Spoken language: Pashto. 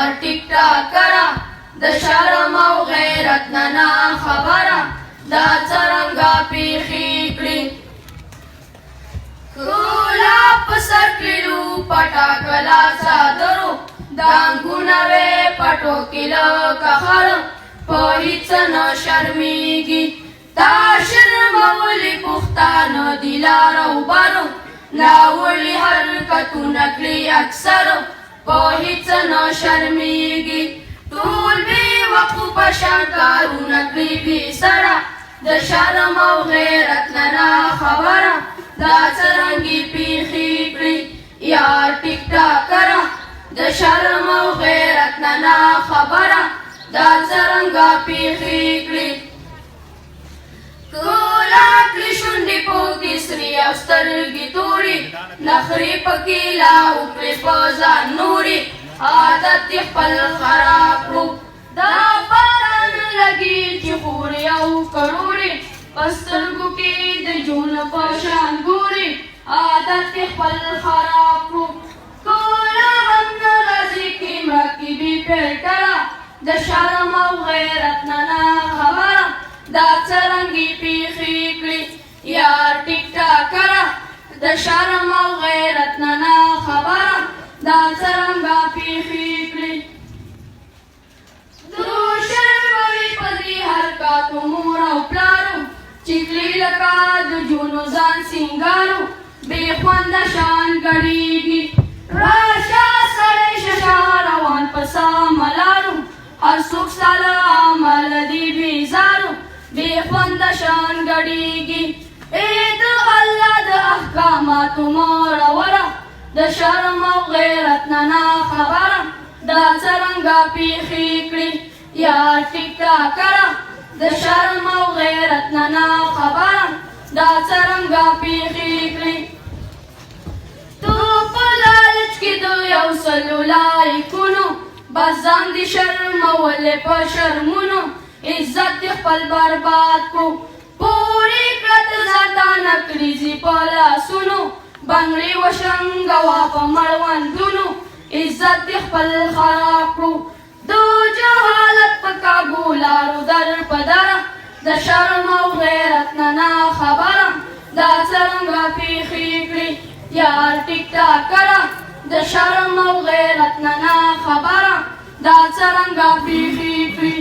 یار ټیک ټاکره د شرم او غیرت نه خبره دا څرنګه پیښې کړي کولا په سر کړلو پټه کلا څادرو دانګونه وې پټو کې لکه خر په هېڅ نه شرمېږي تا شرمولي پښتانه دي لاره وبرو ناوړي حرکتونه کړي اکثر په هېڅ نه شرمېږي ټول بې وقوفه شان کارونه کړي بې سره د شرم او غیرت نه خبره دا څرنګې پیښې کړي یار ټیک ټاکره د شرم او غیرت نه خبره دا څرنګه پیښې کړي کولا کړي شونډې پوکې سرې او سترګې تورې نخرې پکې لا وکړې په ځان نورې عادت دې خپل خراب کړو دا پته نه لګي چې خورې او کړورې په سترګو کې د جون په شان ګورې عادت دې خپل خراب کړو کولا هم نه غځې کې مرکبې پیل کړه د شرم او غیرت نه خبره دا څرنګې پیښې کړي یار ټیک ټاکره د شرم او غیرت نه خبره دا څرنګه پیښې کړي درو شرموي په دې حرکاتو مور او پلارو چې کړي لکه د جونو ځان سینګارو بې خونده شان ګډېږي راشه سړی ششه روان په سمه لارو هر څوک ستا له عمله دې بېزارو بې خونده شان ګډېږي ای د الله د احکاماتو موروره د شرم او غیرت نه خبره دا څرنګه پیښې کړي یار ټیک ټاکره د شرم او غیرت نه خبره دا څرنګه پیښې کړي تو په لالچ کې د یو سلو لایکونو بس ځان دې شرمولې په شرمونو عزت دې خپل برباد کړو پورې کړه د ځاتانه کړیزې په لاسونو بنګړې وشرنګوه په مړوندونو عزت دې خپل خراب کړو د جهالت په کاږو لارو در په دره د شرم او غیرت نه خبره دا څرنګه پیښې کړي یار ټیک ټاکره د شرم او غیرت نه خبره دا څرنګه پیښې کړي